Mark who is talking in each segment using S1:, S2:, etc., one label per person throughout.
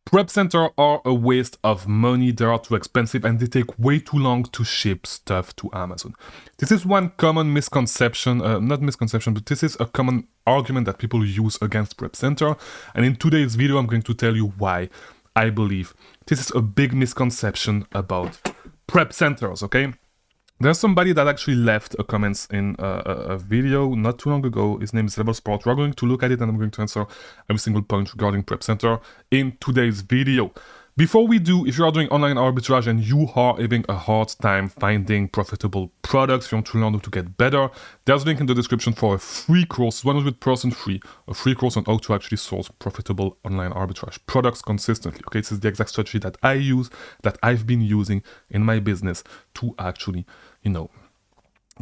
S1: Prep center are a waste of money, they are too expensive, and they take way too long to ship stuff to Amazon. This is one common misconception, not misconception, but this is a common argument that people use against prep center. And in today's video, I'm going to tell you why I believe this is a big misconception about prep centers, okay? There's somebody that actually left a comments in a video not too long ago. His name is Level Sport. We're going to look at it and I'm going to answer every single point regarding Prep Center in today's video. Before we do, if you are doing online arbitrage and you are having a hard time finding profitable products, if you want to learn how to get better, there's a link in the description for a free course, 100% free, a free course on how to actually source profitable online arbitrage products consistently. Okay, this is the exact strategy that I use, that I've been using in my business to actually,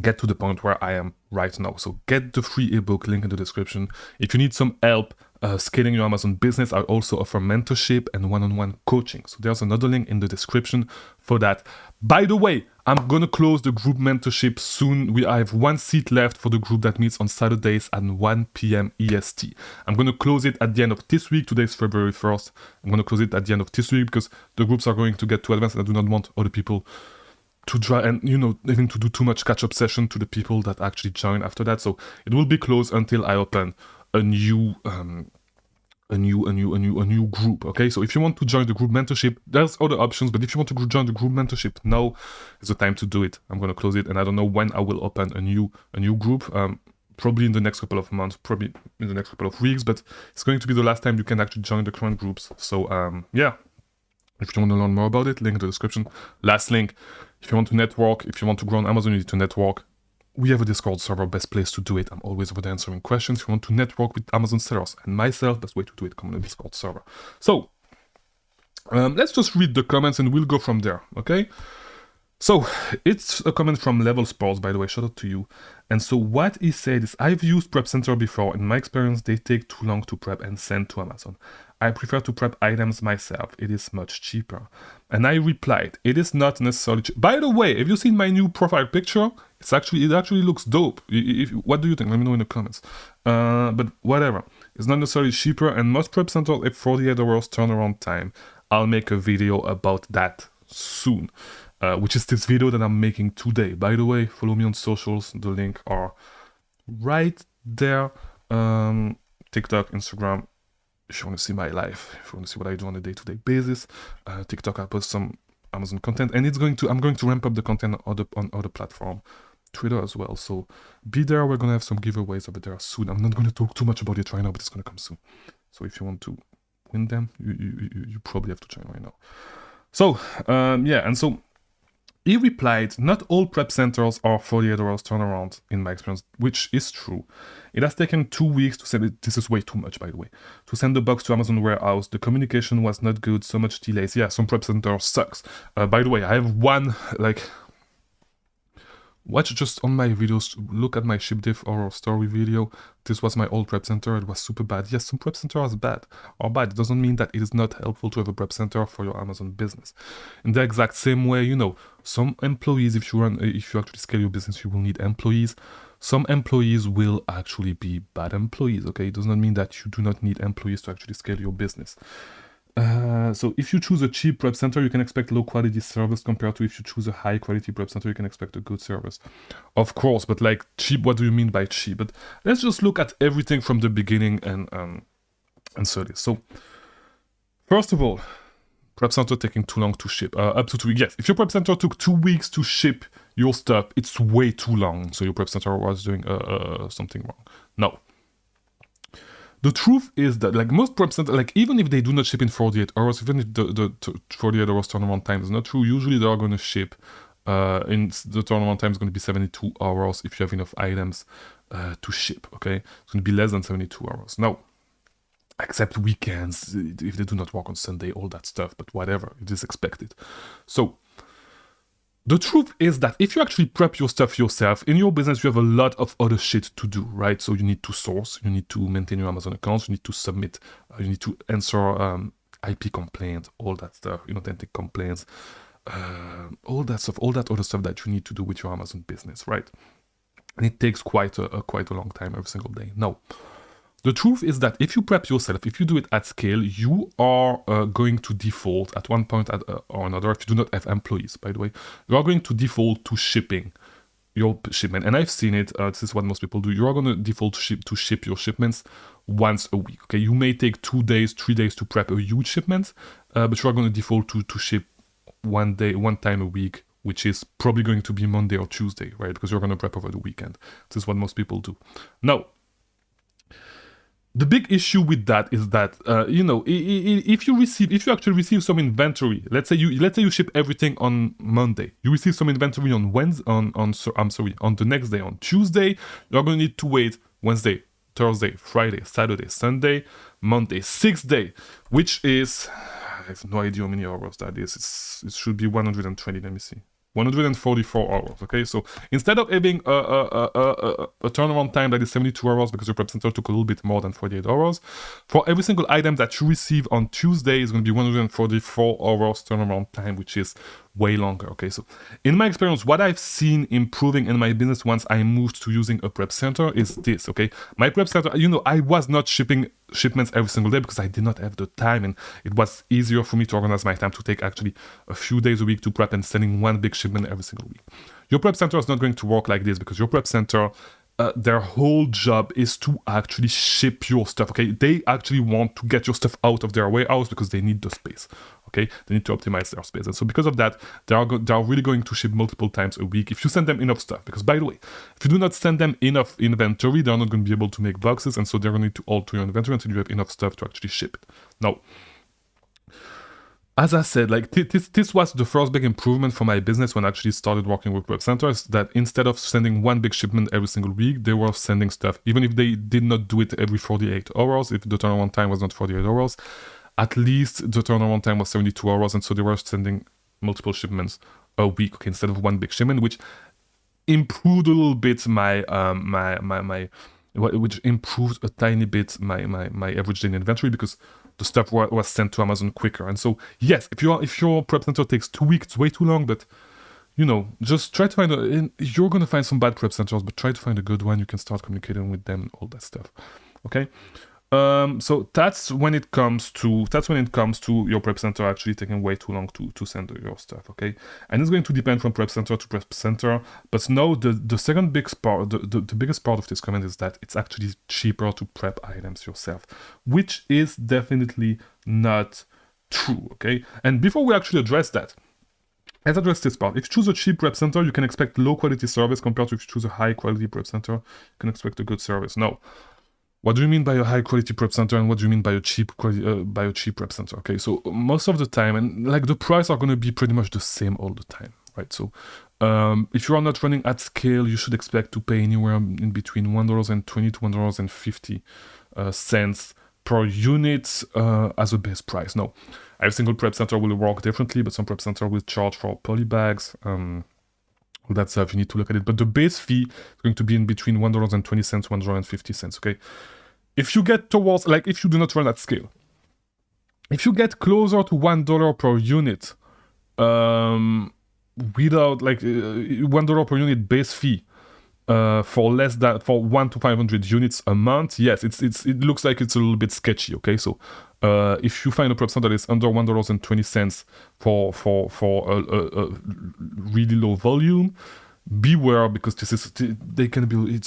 S1: get to the point where I am right now. So get the free ebook, link in the description. If you need some help scaling your Amazon business, I also offer mentorship and one-on-one coaching. So there's another link in the description for that. By the way, I'm gonna close the group mentorship soon. I have one seat left for the group that meets on Saturdays at 1 p.m. EST. I'm gonna close it at the end of this week. Today is February 1st. I'm gonna close it at the end of this week because the groups are going to get too advanced and I do not want other people to try and, even to do too much catch-up session to the people that actually join after that. So it will be closed until I open a new group. Okay, so if you want to join the group mentorship, there's other options, but if you want to join the group mentorship, now is the time to do it. I'm going to close it, and I don't know when I will open a new group. Probably in the next couple of months, probably in the next couple of weeks, but it's going to be the last time you can actually join the current groups. So yeah, if you want to learn more about it, link in the description. Last link, if you want to network, if you want to grow on Amazon, you need to network. We have a Discord server, best place to do it. I'm always over there answering questions. If you want to network with Amazon sellers and myself, best way to do it, come on the Discord server. So let's just read the comments and we'll go from there, okay? So it's a comment from Level Sports, by the way, shout out to you. And so what he said is, I've used Prep Center before. In my experience, they take too long to prep and send to Amazon. I prefer to prep items myself. It is much cheaper. And I replied, it is not necessarily By the way, have you seen my new profile picture? It actually looks dope. What do you think? Let me know in the comments. But whatever. It's not necessarily cheaper, and most prep centers have 48 hours turnaround time. I'll make a video about that soon. Which is this video that I'm making today. By the way, follow me on socials. The link are right there. TikTok, Instagram. If you want to see my life, if you want to see what I do on a day-to-day basis, TikTok, I post some Amazon content, and I'm going to ramp up the content on other platform, Twitter as well. So be there. We're gonna have some giveaways over there soon. I'm not gonna talk too much about it right now, but it's gonna come soon. So if you want to win them, you probably have to join right now. So yeah, and so he replied, not all prep centers are 48 hours turnaround in my experience, which is true. It has taken 2 weeks to send it. This is way too much, by the way. To send the box to Amazon warehouse. The communication was not good, so much delays. Yeah, some prep center sucks. By the way, I have one, watch just on my videos, look at my ship diff or story video. This was my old prep center. It was super bad. Yes, some prep center are bad. It doesn't mean that it is not helpful to have a prep center for your Amazon business. In the exact same way, some employees, if you actually scale your business, you will need employees. Some employees will actually be bad employees, okay? It does not mean that you do not need employees to actually scale your business. So if you choose a cheap prep center, you can expect low quality service compared to if you choose a high quality prep center, you can expect a good service. Of course, but like cheap, what do you mean by cheap? But let's just look at everything from the beginning and so this. So first of all, prep center taking too long to ship, up to 2 weeks. Yes, if your prep center took 2 weeks to ship your stuff, it's way too long. So your prep center was doing something wrong. No. The truth is that, most prep centers, even if they do not ship in 48 hours, even if the 48 hours turnaround time is not true, usually they are going to ship. In the turnaround time is going to be 72 hours if you have enough items to ship. Okay, it's going to be less than 72 hours. Now, except weekends, if they do not work on Sunday, all that stuff. But whatever, it is expected. So the truth is that if you actually prep your stuff yourself, in your business, you have a lot of other shit to do, right? So you need to source, you need to maintain your Amazon accounts, you need to submit, you need to answer IP complaints, all that stuff, inauthentic complaints, all that stuff, all that other stuff that you need to do with your Amazon business, right? And it takes quite a long time every single day. Now, The truth is that if you prep yourself, if you do it at scale, you are going to default at one point or another. If you do not have employees, by the way, you are going to default to shipping your shipment. And I've seen it. This is what most people do. You are going to default to ship your shipments once a week. Okay, you may take 2 days, 3 days to prep a huge shipment, but you are going to default to ship one time a week, which is probably going to be Monday or Tuesday, right? Because you're going to prep over the weekend. This is what most people do. Now, the big issue with that is that if you actually receive some inventory, let's say you ship everything on Monday, you receive some inventory on on the next day, on Tuesday, you're going to need to wait Wednesday, Thursday, Friday, Saturday, Sunday, Monday, 6th day, which is, I have no idea how many hours that is. It should be 120. Let me see. 144 hours. Okay, so instead of having a turnaround time that is 72 hours because your prep center took a little bit more than 48 hours, for every single item that you receive on Tuesday is going to be 144 hours turnaround time, which is way longer. Okay, so in my experience, what I've seen improving in my business once I moved to using a prep center is this. Okay, my prep center, I was not shipping shipments every single day because I did not have the time, and it was easier for me to organize my time to take actually a few days a week to prep and sending one big shipment every single week. Your prep center is not going to work like this because your prep center, their whole job is to actually ship your stuff. Okay, they actually want to get your stuff out of their warehouse because they need the space. Okay, they need to optimize their space, and so because of that, they are really going to ship multiple times a week if you send them enough stuff. Because by the way, if you do not send them enough inventory, they're not going to be able to make boxes, and so they're going to need to alter your inventory until you have enough stuff to actually ship it. Now, as I said, like this was the first big improvement for my business when I actually started working with web centers, that instead of sending one big shipment every single week, they were sending stuff, even if they did not do it every 48 hours, if the turnaround time was not 48 hours, at least the turnaround time was 72 hours, and so they were sending multiple shipments a week, okay, instead of one big shipment, which improved a little bit which improved a tiny bit my average daily inventory because the stuff was sent to Amazon quicker. And so yes, if your prep center takes 2 weeks, it's way too long, but just try to find you're gonna find some bad prep centers, but try to find a good one. You can start communicating with them, all that stuff. Okay. So that's when it comes to your prep center actually taking way too long to send your stuff. Okay, and it's going to depend from prep center to prep center. But no, the second big part, the biggest part of this comment is that it's actually cheaper to prep items yourself, which is definitely not true. Okay, and before we actually address that, let's address this part. If you choose a cheap prep center, you can expect low quality service compared to if you choose a high quality prep center, you can expect a good service. No. What do you mean by a high quality prep center, and what do you mean by a cheap prep center? Okay, so most of the time, and like the price are going to be pretty much the same all the time, right? So if you are not running at scale, you should expect to pay anywhere in between $1.20 to $1.50 per unit as a base price. Now, every single prep center will work differently, but some prep center will charge for poly bags. That stuff, you need to look at it. But the base fee is going to be in between $1.20, $1.50. Okay. If you get towards, like, if you do not run at scale, if you get closer to $1 per unit, without like $1 per unit base fee, for 1 to 500 units a month, yes, it looks like it's a little bit sketchy. Okay, so if you find a prep center that is under $1.20 for a really low volume, beware, because it's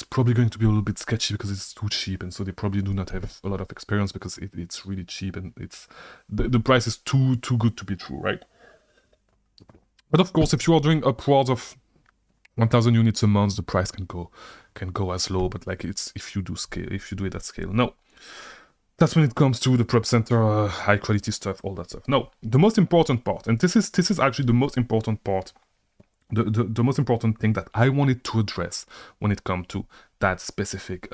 S1: probably going to be a little bit sketchy because it's too cheap, and so they probably do not have a lot of experience because it's really cheap, and the price is too good to be true, right? But of course, if you are doing upwards of 1,000 units a month, the price can go as low, but like it's if you do it at scale. No, that's when it comes to the prep center, high quality stuff, all that stuff. No, the most important part, and this is actually the most important part, the most important thing that I wanted to address when it comes to that specific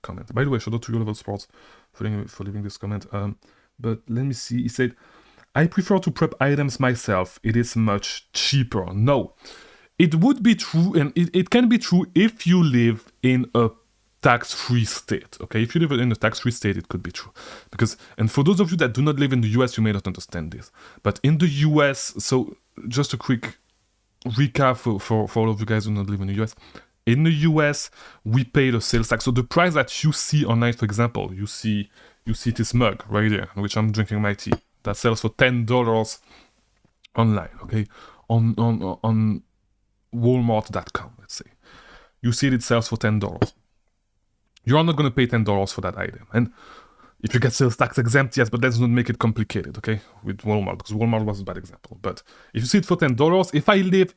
S1: comment. By the way, shout out to Your Level Sports for leaving this comment. But let me see. He said, "I prefer to prep items myself. It is much cheaper." No. It would be true, and it can be true if you live in a tax-free state, okay? If you live in a tax-free state, it could be true. And for those of you that do not live in the US, you may not understand this. But in the US, so just a quick recap for all of you guys who do not live in the US, In the US, we pay the sales tax. So the price that you see online, for example, you see this mug right here, in which I'm drinking my tea, that sells for $10 online, okay? On Walmart.com, let's say. You see it sells for $10. You're not going to pay $10 for that item. And if you get sales tax exempt, yes, but that does not make it complicated, okay? With Walmart, because Walmart was a bad example. But if you see it for $10, if I live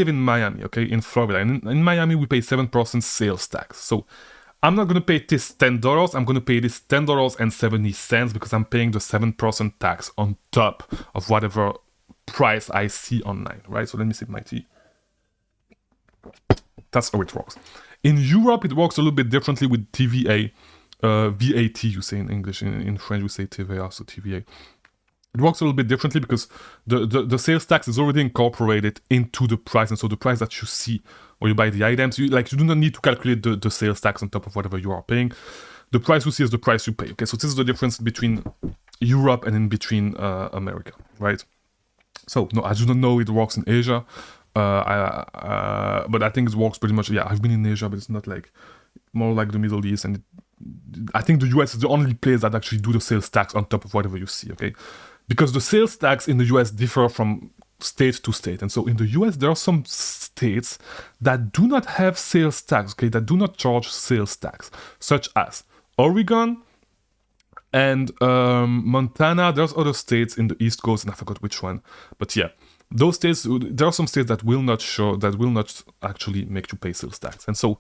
S1: in Miami, okay, in Florida, and in Miami we pay 7% sales tax. So I'm not gonna pay this $10. I'm gonna pay this $10.70 because I'm paying the 7% tax on top of whatever price I see online, right? So let me sip my tea. That's how it works. In Europe, it works a little bit differently with TVA. VAT, you say in English. In French, we say TVA, so TVA. It works a little bit differently because the sales tax is already incorporated into the price, and so the price that you see when you buy the items, you do not need to calculate the sales tax on top of whatever you are paying. The price you see is the price you pay. Okay, so this is the difference between Europe and in between America, right? So no, I do not know it works in Asia, but I think it works pretty much. Yeah, I've been in Asia, but it's not like more like the Middle East, and I think the US is the only place that actually do the sales tax on top of whatever you see, okay? Because the sales tax in the US differ from state to state. And so in the US, there are some states that do not have sales tax, okay, that do not charge sales tax, such as Oregon and Montana. There's other states in the East Coast, and I forgot which one. But yeah, those states, there are some states that will not actually make you pay sales tax. And so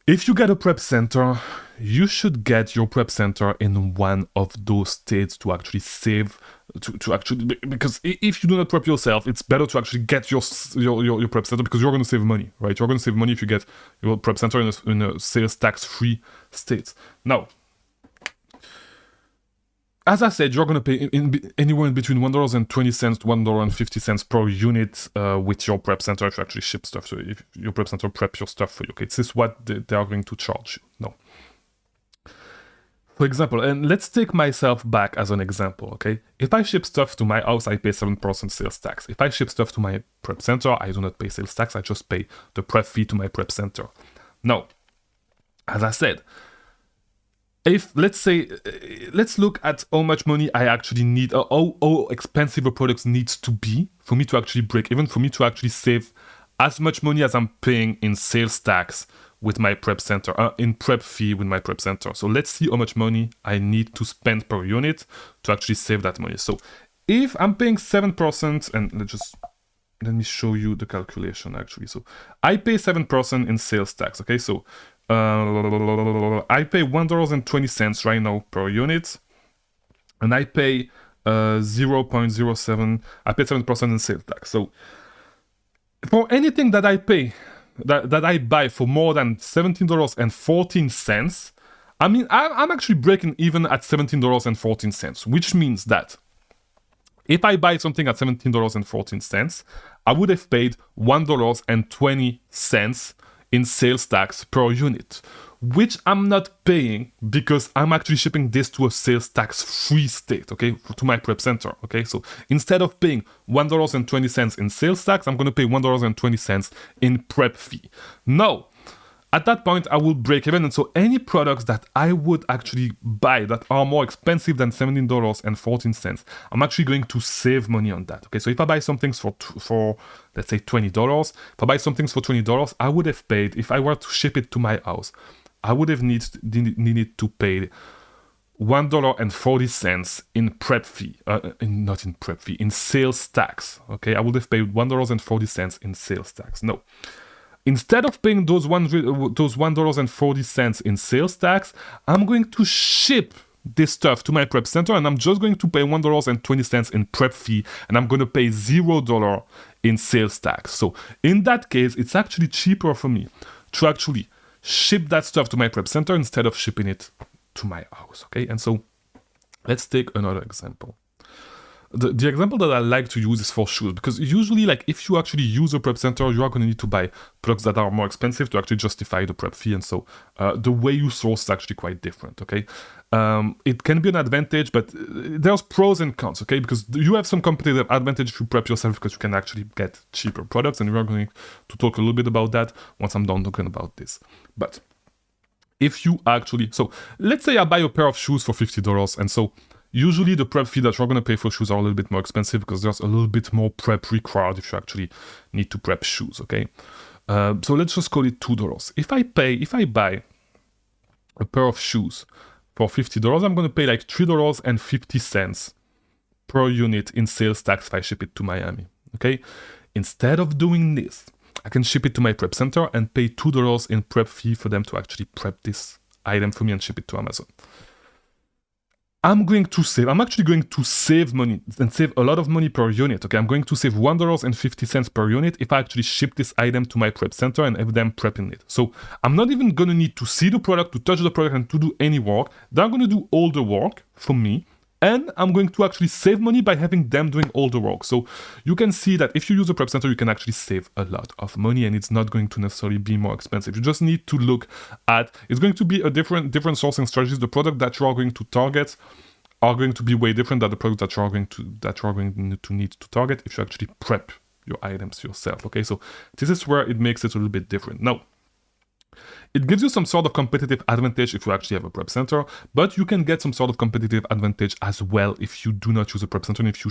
S1: if you get a prep center, you should get your prep center in one of those states to actually save, because if you do not prep yourself, it's better to actually get your prep center, because you're going to save money, right? You're going to save money if you get your prep center in a sales tax-free state. Now, as I said, you're going to pay anywhere in between $1.20 to $1.50 per unit with your prep center if you actually ship stuff. So if your prep center prep your stuff for you, okay, this is what they are going to charge you. No. For example, and let's take myself back as an example, okay? If I ship stuff to my house, I pay 7% sales tax. If I ship stuff to my prep center, I do not pay sales tax. I just pay the prep fee to my prep center. Now, as I said, if let's look at how much money I actually need, or how expensive a product needs to be for me to actually break even, for me to actually save as much money as I'm paying in sales tax with my prep center, in prep fee with my prep center. So let's see how much money I need to spend per unit to actually save that money. So if I'm paying 7%, and let me show you the calculation actually. So I pay 7% in sales tax, okay? So I pay $1.20 right now per unit, and I pay 0.07. I pay 7% in sales tax. So for anything that I pay, that I buy for more than $17.14, I mean, I'm actually breaking even at $17.14, which means that if I buy something at $17.14, I would have paid $1.20 in sales tax per unit, which I'm not paying because I'm actually shipping this to a sales tax free state, okay, to my prep center, okay? So instead of paying $1.20 in sales tax, I'm going to pay $1.20 in prep fee. Now, at that point, I will break even, and so any products that I would actually buy that are more expensive than $17.14, I'm actually going to save money on that. Okay, so if I buy some things for let's say $20, if I buy some things for $20, I would have paid, if I were to ship it to my house, I would have needed to pay $1.40 in prep fee, not in prep fee, in sales tax. Okay, I would have paid $1.40 in sales tax. No. Instead of paying those $1.40 in sales tax, I'm going to ship this stuff to my prep center, and I'm just going to pay $1.20 in prep fee, and I'm going to pay $0 in sales tax. So in that case, it's actually cheaper for me to actually ship that stuff to my prep center instead of shipping it to my house. Okay, and so let's take another example. the example that I like to use is for shoes, because usually, like, if you actually use a prep center, you are going to need to buy products that are more expensive to actually justify the prep fee, and so the way you source is actually quite different, okay? It can be an advantage, but there's pros and cons, okay? Because you have some competitive advantage if you prep yourself, because you can actually get cheaper products, and we are going to talk a little bit about that once I'm done talking about this. But if you actually, so let's say I buy a pair of shoes for $50, and so usually the prep fee that you're going to pay for shoes are a little bit more expensive because there's a little bit more prep required if you actually need to prep shoes, okay? So let's just call it $2. If I buy a pair of shoes for $50, I'm going to pay like $3.50 per unit in sales tax if I ship it to Miami, okay? Instead of doing this, I can ship it to my prep center and pay $2 in prep fee for them to actually prep this item for me and ship it to Amazon. I'm actually going to save money and save a lot of money per unit, okay? I'm going to save $1.50 per unit if I actually ship this item to my prep center and have them prepping it. So I'm not even going to need to see the product, to touch the product, and to do any work. They're going to do all the work for me, and I'm going to actually save money by having them doing all the work. So you can see that if you use a prep center, you can actually save a lot of money, and it's not going to necessarily be more expensive. You just need to look at, it's going to be a different sourcing strategies. The product that you are going to target are going to be way different than the product that you're going to need to target if you actually prep your items yourself. Okay, so this is where it makes it a little bit different. Now, it gives you some sort of competitive advantage if you actually have a prep center, but you can get some sort of competitive advantage as well if you do not use a prep center and if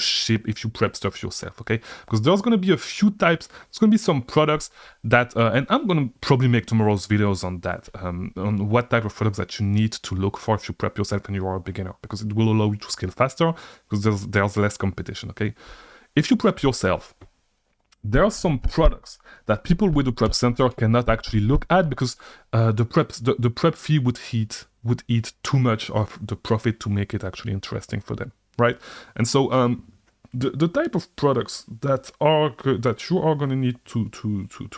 S1: you prep stuff yourself, okay? Because there's going to be a few types, there's going to be some products that, and I'm going to probably make tomorrow's videos on that, on what type of products that you need to look for if you prep yourself and you are a beginner, because it will allow you to scale faster because there's less competition, okay? If you prep yourself, there are some products that people with a prep center cannot actually look at because the prep fee would eat too much of the profit to make it actually interesting for them, right? And so the type of products that you are going to need to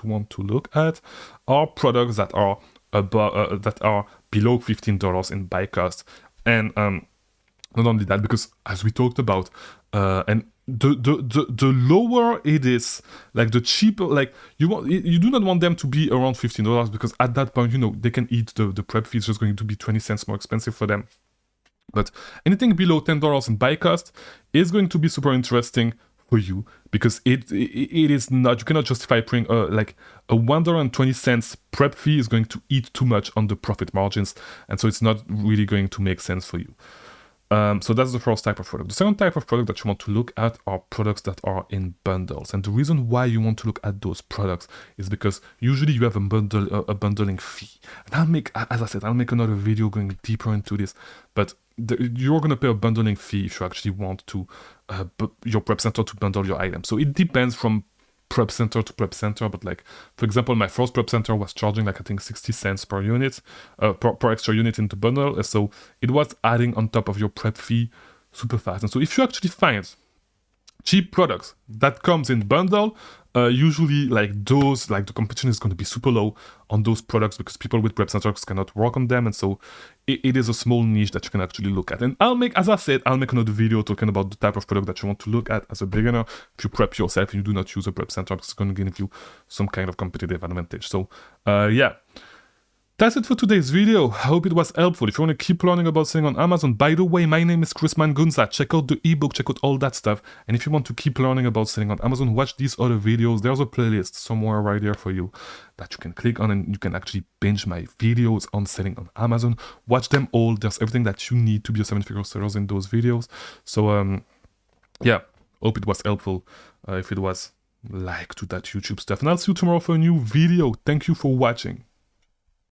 S1: want to look at are products that are below $15 in buy cost, and not only that, because as we talked about, and the lower it is, like the cheaper, like you do not want them to be around $15 because at that point, you know, they can eat the prep fee. It's just going to be 20 cents more expensive for them. But anything below $10 in buy cost is going to be super interesting for you because it is not, you cannot justify paying like a $1.20 prep fee is going to eat too much on the profit margins, and so it's not really going to make sense for you. So that's the first type of product. The second type of product that you want to look at are products that are in bundles. And the reason why you want to look at those products is because usually you have a bundling fee. And as I said, I'll make another video going deeper into this, but you're going to pay a bundling fee if you actually want to your prep center to bundle your items. So it depends from prep center to prep center, but like, for example, my first prep center was charging like I think 60 cents per unit, per extra unit into bundle, so it was adding on top of your prep fee super fast. And so if you actually find cheap products that comes in bundle, usually like those, like the competition is going to be super low on those products because people with prep centers cannot work on them, and so it is a small niche that you can actually look at. And as I said, I'll make another video talking about the type of product that you want to look at as a beginner if you prep yourself and you do not use a prep center, because it's going to give you some kind of competitive advantage. So yeah. That's it for today's video. I hope it was helpful. If you want to keep learning about selling on Amazon, by the way, my name is Chris Mangunza. Check out the ebook, check out all that stuff. And if you want to keep learning about selling on Amazon, watch these other videos. There's a playlist somewhere right there for you that you can click on, and you can actually binge my videos on selling on Amazon. Watch them all. There's everything that you need to be a 7-figure seller in those videos. So yeah, hope it was helpful. If it was, like to that YouTube stuff. And I'll see you tomorrow for a new video. Thank you for watching.